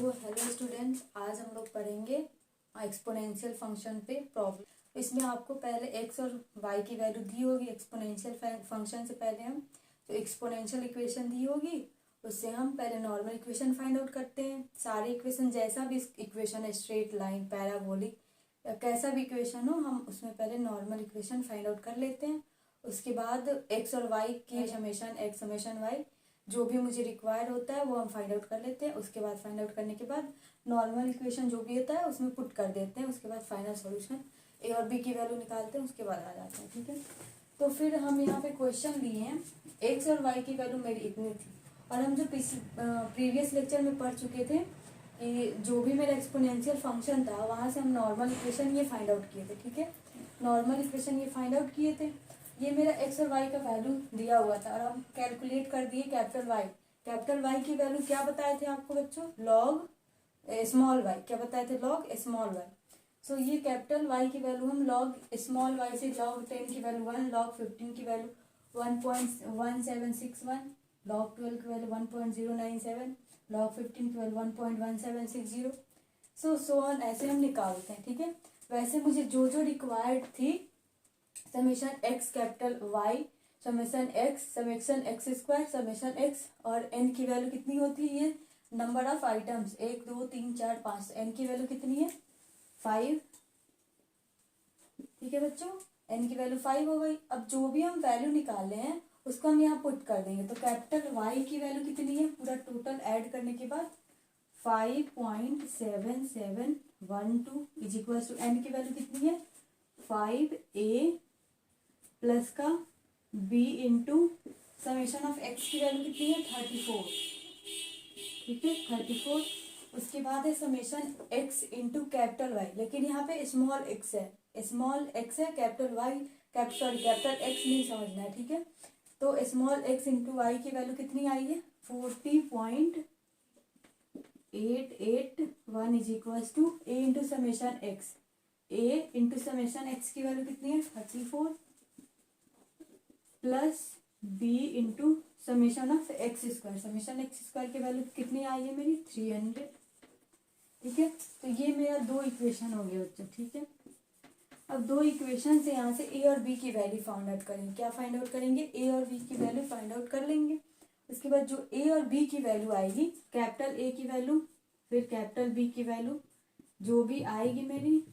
तो hello students, आज हम लोग पढ़ेंगे एक्सपोनेंशियल फंक्शन पे प्रॉब्लम। इसमें आपको पहले एक्स और वाई की वैल्यू दी होगी। एक्सपोनेंशियल फंक्शन से पहले हम जो एक्सपोनेंशियल इक्वेशन दी होगी उससे हम पहले नॉर्मल इक्वेशन फाइंड आउट करते हैं। सारे इक्वेशन जैसा भी इक्वेशन है, स्ट्रेट लाइन, पैराबोलिक, कैसा भी इक्वेशन हो, हम उसमें पहले नॉर्मल इक्वेशन फाइंड आउट कर लेते हैं। उसके बाद एक्स और वाई की समेशन एक्स समेशन वाई जो भी मुझे रिक्वायर होता है वो हम फाइंड आउट कर लेते हैं। उसके बाद फाइंड आउट करने के बाद नॉर्मल इक्वेशन जो भी होता है उसमें पुट कर देते हैं। उसके बाद फाइनल सॉल्यूशन ए और बी की वैल्यू निकालते हैं, उसके बाद आ जाता है। ठीक है, तो फिर हम यहाँ पे क्वेश्चन लिए हैं, एक्स और वाई की वैल्यू मेरी इतनी थी और हम जो प्रीवियस लेक्चर में पढ़ चुके थे कि जो भी मेरा एक्सपोनेंशियल फंक्शन था वहाँ से हम नॉर्मल इक्वेशन ये फाइंड आउट किए थे। ठीक है, नॉर्मल इक्वेशन ये फाइंड आउट किए थे। ये मेरा एक्स और वाई का वैल्यू दिया हुआ था और हम कैलकुलेट कर दिए कैपिटल वाई। कैपिटल वाई की वैल्यू क्या बताए थे आपको बच्चों? Log small Y. क्या बताए थे? Log small Y. सो ये कैपिटल वाई की वैल्यू हम लॉग स्मॉल वाई से लॉग 10 की वैल्यू 1, लॉग 15 की वैल्यू 1.1761, लॉग 12 की वैल्यू 1.097, लॉग 15 की वैल्यू 1.1760। सो ऑन ऐसे हम निकालते हैं। ठीक है, वैसे मुझे जो जो रिक्वायर्ड थी, summation X capital Y, summation X square, summation X, और एन की वैल्यू कितनी होती है? ये नंबर ऑफ आइटम्स 1 2 3 4 5, एन की वैल्यू कितनी है? 5। ठीक है बच्चों, एन की वैल्यू 5 हो गई। अब जो भी हम वैल्यू निकाले हैं उसको हम यहाँ पुट कर देंगे। तो कैपिटल वाई की वैल्यू कितनी है? पूरा टोटल ऐड करने के बाद 5.7712 इज इक्वल टू एन की वैल्यू कितनी है? 5a प्लस का b into summation of X की वैल्यू कितनी है? 34। ठीक है, 34। उसके बाद है summation X into capital Y, लेकिन यहाँ पे स्मॉल एक्स है, कैपिटल वाई कैपिटल एक्स नहीं समझना है। ठीक है, तो स्मॉल एक्स इंटू वाई की वैल्यू कितनी आई है? 40.881 is equal to A into summation X. A into summation X की वैल्यू कितनी है? 34 plus B into summation of X square. Summation X square की वैल्यू कितनी आई है मेरी? 300। ठीक है, तो ये मेरा दो इक्वेशन हो गया बच्चों। ठीक है, अब दो इक्वेशन से यहाँ से ए और बी की वैल्यू फाइंड आउट करेंगे। क्या फाइंड आउट करेंगे? ए और बी की वैल्यू फाइंड आउट कर लेंगे। उसके बाद जो ए और बी की वैल्यू आएगी, कैपिटल ए की वैल्यू फिर कैपिटल बी की वैल्यू जो भी आएगी मेरी,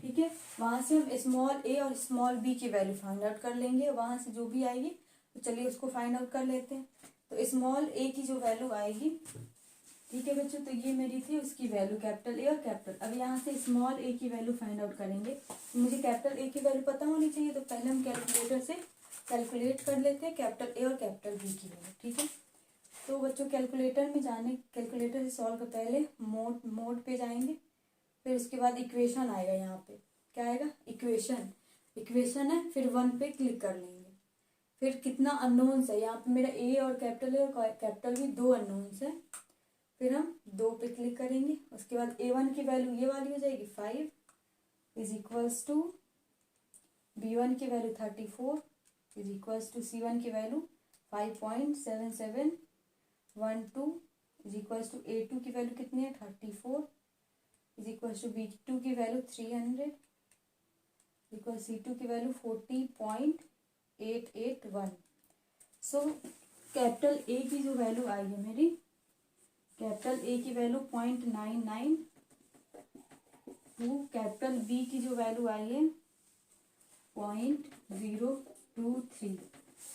ठीक है, वहां से हम स्मॉल ए और स्मॉल बी की वैल्यू फाइंड आउट कर लेंगे। वहां से जो भी आएगी तो चलिए उसको फाइंड आउट कर लेते हैं। तो स्मॉल ए की जो वैल्यू आएगी, ठीक है बच्चों, तो ये मेरी थी उसकी वैल्यू कैपिटल ए और कैपिटल। अब यहाँ से स्मॉल ए की वैल्यू फाइंड आउट करेंगे। तो मुझे कैपिटल ए की वैल्यू पता होनी चाहिए, तो पहले हम कैलकुलेटर से कैलकुलेट कर लेते हैं कैपिटल ए और कैपिटल बी की वैल्यू। ठीक है, तो बच्चों कैलकुलेटर में जाने, कैलकुलेटर से सॉल्व कर पहले मोड पे जाएंगे, फिर उसके बाद इक्वेशन आएगा। यहाँ पे क्या आएगा? इक्वेशन है, फिर 1 पे क्लिक कर लेंगे। फिर कितना अननोन्स है यहाँ पे? मेरा ए और कैपिटल है और कैपिटल भी 2 अननोन्स है। फिर हम 2 पे क्लिक करेंगे। उसके बाद A1 की वैल्यू ये वाली हो जाएगी 5 इज इक्वल्स टू B1 की value 34 is equals to C1 की value 5.7712 is equals to A2 की वैल्यू कितनी है? 34 इज इक्वल्स टू B2 की वैल्यू 300 इक्वल C2 की वैल्यू 40.881। सो कैपिटल ए की जो वैल्यू आई है मेरी, कैपिटल ए की वैल्यू 0.992, कैपिटल बी की जो वैल्यू आई है 0.023।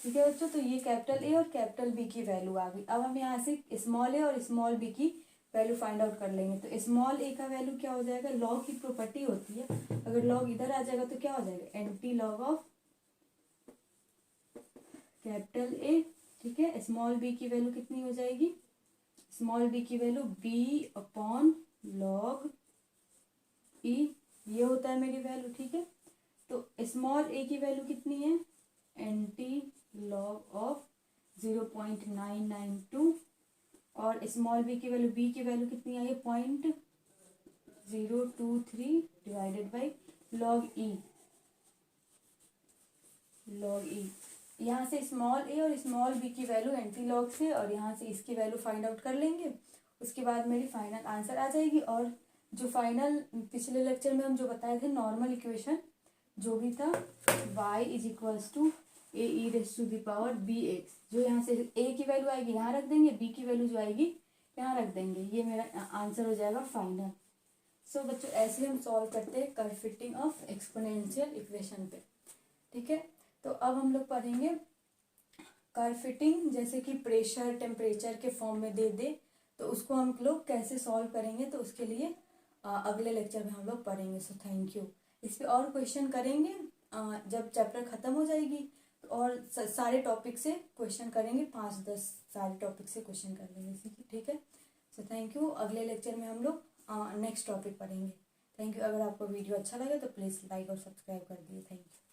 ठीक है बच्चों, तो ये कैपिटल ए और कैपिटल बी की वैल्यू आ गई। अब हम यहाँ से स्मॉल ए और स्मॉल बी की वैल्यू फाइंड आउट कर लेंगे। तो स्मॉल ए का वैल्यू क्या हो जाएगा? लॉग की प्रॉपर्टी होती है, अगर लॉग इधर आ जाएगा तो क्या हो जाएगा? Anti log of capital A. ठीक है, स्मॉल बी की वैल्यू कितनी हो जाएगी? स्मॉल बी की वैल्यू बी अपॉन लॉग ई, ये होता है मेरी वैल्यू। ठीक है, तो स्मॉल ए की वैल्यू कितनी है? एंटी लॉग ऑफ 0.992 और स्मॉल बी की वैल्यू, बी की वैल्यू कितनी आई है? 0.023 डिवाइडेड बाई लॉग ई। यहाँ से स्मॉल ए और स्मॉल बी की वैल्यू एंटी लॉग से, और यहाँ से इसकी वैल्यू फाइंड आउट कर लेंगे। उसके बाद मेरी फाइनल आंसर आ जाएगी। और जो फाइनल पिछले लेक्चर में हम जो बताए थे नॉर्मल इक्वेशन जो भी था y is equals to A e raise to the power B X, जो यहाँ से a की वैल्यू आएगी यहाँ रख देंगे, b की वैल्यू जो आएगी यहाँ रख देंगे, ये मेरा आंसर हो जाएगा फाइनल। सो बच्चों ऐसे हम सॉल्व करते हैं curve fitting of exponential equation पे। ठीक है, तो अब हम लोग पढ़ेंगे कर्व फिटिंग, जैसे कि प्रेशर टेम्परेचर के फॉर्म में दे दे तो उसको हम लोग कैसे सॉल्व करेंगे, तो उसके लिए अगले लेक्चर में हम लोग पढ़ेंगे। So thank you. इस पे और क्वेश्चन करेंगे जब चैप्टर खत्म हो जाएगी, तो और सारे टॉपिक से क्वेश्चन करेंगे, 5-10 सारे टॉपिक से क्वेश्चन कर लेंगे इसी की। ठीक है, सो थैंक यू। अगले लेक्चर में हम लोग नेक्स्ट टॉपिक पढ़ेंगे। Thank you. अगर आपको वीडियो अच्छा लगे तो प्लीज़ लाइक और सब्सक्राइब कर दिए। Thank you.